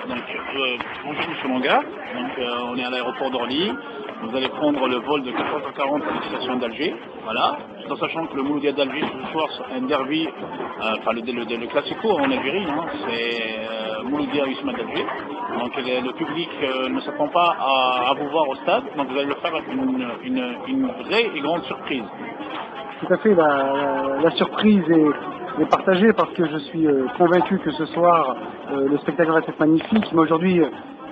Donc, bonjour Monsieur Manga. Donc, on est à l'aéroport d'Orly. Vous allez prendre le vol de 14h40 à destination d'Alger. Voilà. Tout en sachant que le Mouloudia d'Alger ce soir c'est un derby, enfin le classico en Algérie, hein, c'est Mouloudia Usma d'Alger. Donc le public ne s'attend pas à vous voir au stade. Donc vous allez le faire avec une vraie et grande surprise. Tout à fait, la surprise est partagée parce que je suis convaincu que ce soir le spectacle va être magnifique, mais aujourd'hui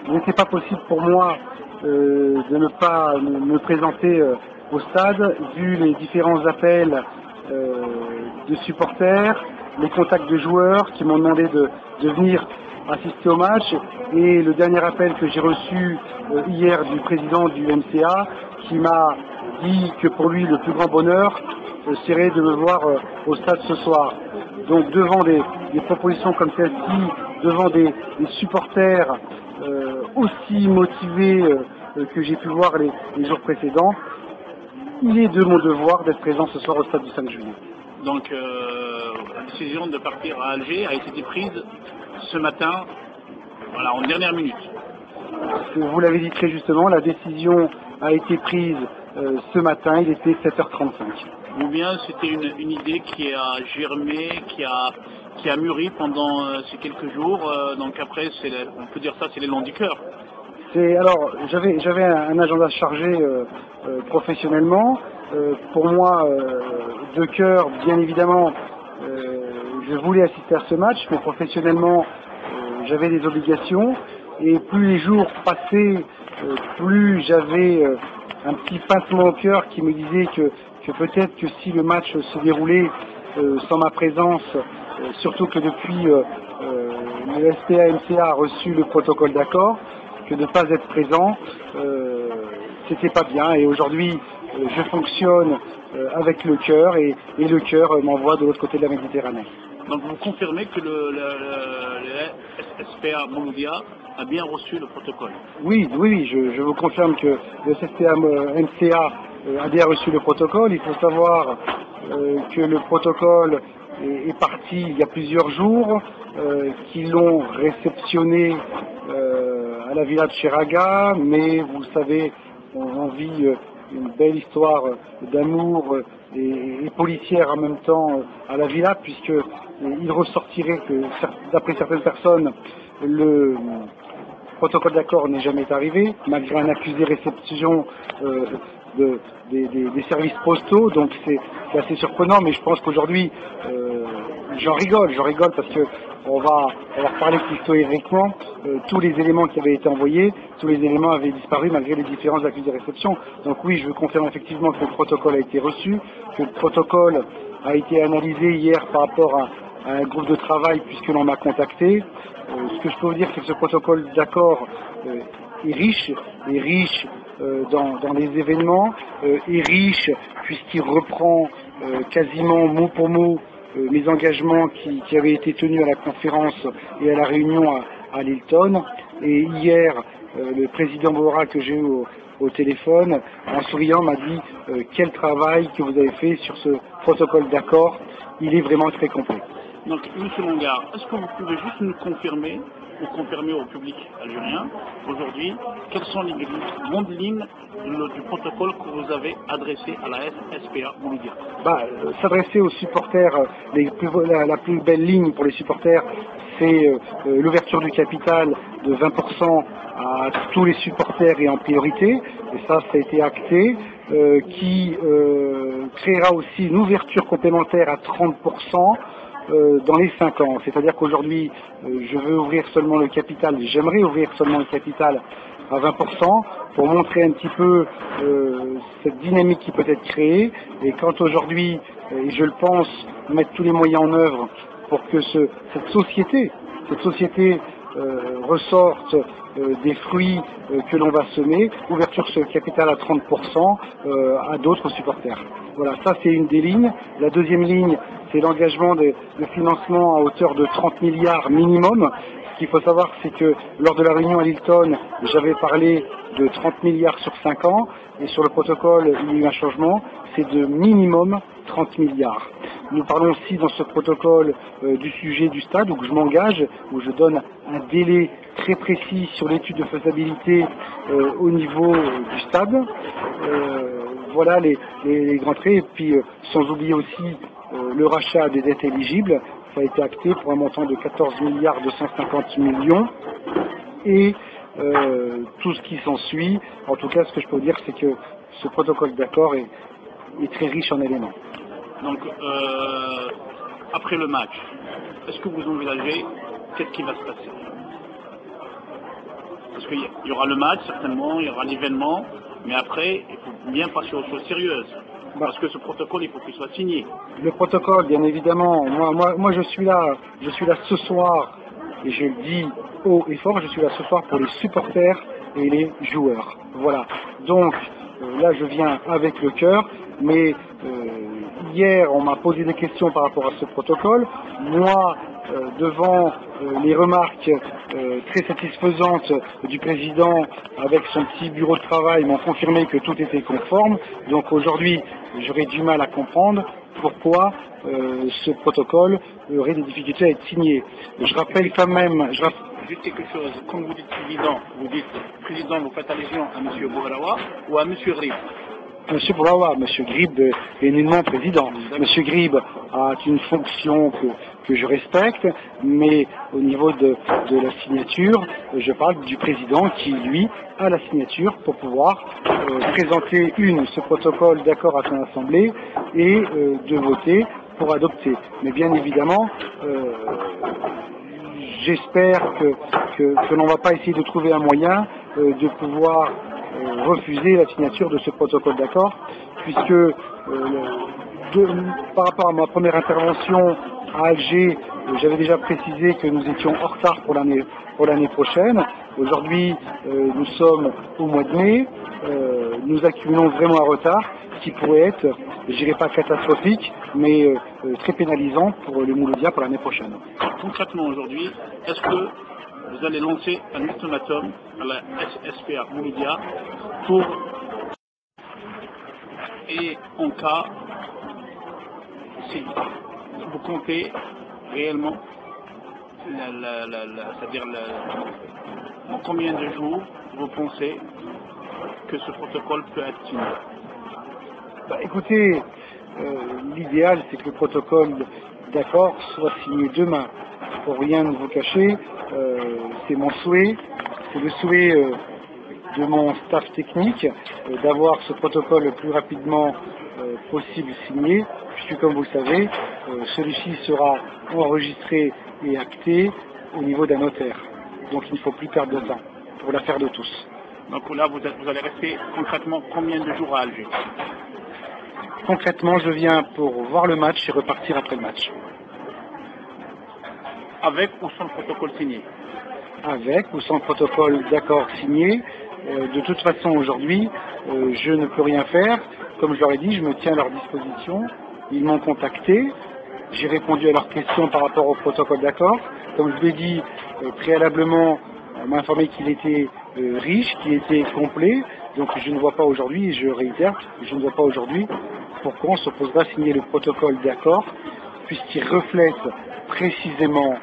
il n'était pas possible pour moi de ne pas me présenter au stade, vu les différents appels de supporters, les contacts de joueurs qui m'ont demandé de venir assister au match, et le dernier appel que j'ai reçu hier du président du MCA qui m'a dit que pour lui le plus grand bonheur serait de me voir au stade ce soir. Donc devant des propositions comme celle-ci, devant des supporters aussi motivés que j'ai pu voir les jours précédents, il est de mon devoir d'être présent ce soir au stade du 5 juillet. Donc la décision de partir à Alger a été prise ce matin, voilà, en dernière minute. Vous l'avez dit très justement, la décision a été prise ce matin, il était 7h35. Ou bien c'était une idée qui a germé, qui a mûri pendant ces quelques jours, donc après on peut dire ça, c'est l'élan du cœur. Alors j'avais un agenda chargé professionnellement, pour moi de cœur bien évidemment je voulais assister à ce match, mais professionnellement j'avais des obligations, et plus les jours passaient, plus j'avais un petit pincement au cœur qui me disait que peut-être que si le match se déroulait sans ma présence, surtout que depuis le SPA-MCA a reçu le protocole d'accord, que de ne pas être présent, c'était pas bien, et aujourd'hui je fonctionne avec le cœur, et le cœur m'envoie de l'autre côté de la Méditerranée. Donc vous confirmez que le SPA Mouloudia a bien reçu le protocole? Oui, je vous confirme que le SPA MCA a bien reçu le protocole. Il faut savoir que le protocole est parti il y a plusieurs jours, qu'ils l'ont réceptionné à la villa de Cheraga, mais vous savez, on vit une belle histoire d'amour et policière en même temps à la villa, puisque il ressortirait que, d'après certaines personnes, le protocole d'accord n'est jamais arrivé, malgré un accusé réception des services postaux, donc c'est assez surprenant, mais je pense qu'aujourd'hui, j'en rigole parce que on va reparler historiquement, tous les éléments qui avaient été envoyés, tous les éléments avaient disparu malgré les différents accusés de réception. Donc oui, je veux confirmer effectivement que le protocole a été reçu, que le protocole a été analysé hier par rapport à un groupe de travail puisque l'on m'a contacté. Ce que je peux vous dire, c'est que ce protocole d'accord est riche dans les événements, est riche puisqu'il reprend quasiment mot pour mot mes engagements qui avaient été tenus à la conférence et à la réunion à Lilton. Et hier, le président Bora que j'ai eu au téléphone, en souriant, m'a dit quel travail que vous avez fait sur ce protocole d'accord, il est vraiment très complet. Donc, M. Longard, est-ce que vous pouvez juste nous confirmer, ou confirmer au public algérien, aujourd'hui, quelles sont les grandes lignes du protocole que vous avez adressé à la SPA Mouloudia? S'adresser aux supporters, la plus belle ligne pour les supporters, c'est l'ouverture du capital de 20% à tous les supporters et en priorité, et ça a été acté, qui créera aussi une ouverture complémentaire à 30%, dans les 5 ans. C'est-à-dire qu'aujourd'hui, je veux ouvrir seulement le capital, j'aimerais ouvrir seulement le capital à 20% pour montrer un petit peu cette dynamique qui peut être créée. Et quand aujourd'hui, et je le pense, mettre tous les moyens en œuvre pour que cette société ressorte des fruits que l'on va semer, ouverture sur le capital à 30% à d'autres supporters. Voilà, ça c'est une des lignes. La deuxième ligne, c'est l'engagement de financement à hauteur de 30 milliards minimum. Ce qu'il faut savoir, c'est que lors de la réunion à Lilton, j'avais parlé de 30 milliards sur 5 ans, et sur le protocole, il y a eu un changement, c'est de minimum 30 milliards. Nous parlons aussi dans ce protocole du sujet du stade, où je m'engage, où je donne un délai très précis sur l'étude de faisabilité au niveau du stade. Voilà les grands traits, et puis sans oublier aussi le rachat des dettes éligibles. Ça a été acté pour un montant de 14 milliards 250 millions, et tout ce qui s'ensuit. En tout cas, ce que je peux vous dire, c'est que ce protocole d'accord est très riche en éléments. Donc, après le match, est-ce que vous envisagez qu'est-ce qui va se passer? Parce qu'il y aura le match, certainement, il y aura l'événement, mais après, il faut bien passer aux choses sérieuses. Parce que ce protocole, il faut qu'il soit signé. Le protocole, bien évidemment, moi je suis là ce soir, et je le dis haut et fort, je suis là ce soir pour les supporters et les joueurs. Voilà. Donc, là je viens avec le cœur, mais hier on m'a posé des questions par rapport à ce protocole. Moi, devant les remarques très satisfaisantes du président avec son petit bureau de travail, m'ont confirmé que tout était conforme. Donc aujourd'hui, j'aurais du mal à comprendre pourquoi ce protocole aurait des difficultés à être signé. Je rappelle quand même... Juste quelque chose, comme vous dites président, vous faites allusion à M. Bourawa ou à M. Grib? Monsieur Bourawa, Monsieur Grib est nullement président. Monsieur Grib a une fonction que je respecte, mais au niveau de la signature, je parle du président qui, lui, a la signature pour pouvoir présenter ce protocole d'accord à son assemblée et de voter pour adopter. Mais bien évidemment, j'espère que l'on ne va pas essayer de trouver un moyen de pouvoir refuser la signature de ce protocole d'accord, puisque par rapport à ma première intervention à Alger, j'avais déjà précisé que nous étions en retard pour l'année prochaine. Aujourd'hui, nous sommes au mois de mai, nous accumulons vraiment un retard qui pourrait être, je dirais pas catastrophique, mais très pénalisant pour le Mouloudia pour l'année prochaine. Concrètement aujourd'hui, est-ce que vous allez lancer un ultimatum à la SSPA Mouloudia et en cas, si vous comptez réellement, c'est-à-dire en combien de jours vous pensez que ce protocole peut être signé? Écoutez, l'idéal c'est que le protocole d'accord soit signé demain. Pour rien vous cacher, c'est mon souhait, c'est le souhait de mon staff technique d'avoir ce protocole le plus rapidement possible signé, puisque comme vous le savez, celui-ci sera enregistré et acté au niveau d'un notaire. Donc il ne faut plus perdre de temps pour l'affaire de tous. Donc là, vous allez rester concrètement combien de jours à Alger? Concrètement, je viens pour voir le match et repartir après le match. Avec ou sans le protocole signé? Avec ou sans protocole d'accord signé. De toute façon, aujourd'hui, je ne peux rien faire. Comme je leur ai dit, je me tiens à leur disposition. Ils m'ont contacté. J'ai répondu à leurs questions par rapport au protocole d'accord. Comme je l'ai dit préalablement, on m'a informé qu'il était riche, qu'il était complet. Donc je ne vois pas aujourd'hui, et je réitère, je ne vois pas aujourd'hui pourquoi on s'opposerait à signer le protocole d'accord, puisqu'il reflète précisément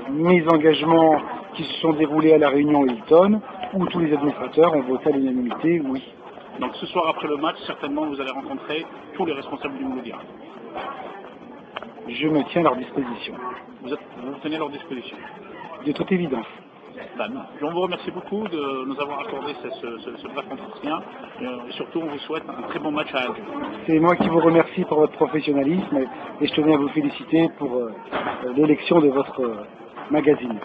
mes engagements qui se sont déroulés à la réunion Hilton, où tous les administrateurs ont voté à l'unanimité oui. Donc ce soir après le match, certainement vous allez rencontrer tous les responsables du Mouloudia. Je me tiens à leur disposition. Vous vous tenez à leur disposition? De toute évidence. Je vous remercie beaucoup de nous avoir accordé ce bref entretien. Et surtout, on vous souhaite un très bon match à Alger. C'est moi qui vous remercie pour votre professionnalisme et je tenais à vous féliciter pour l'élection de votre magazine.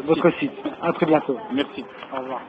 Votre site. À très bientôt. Merci. Au revoir.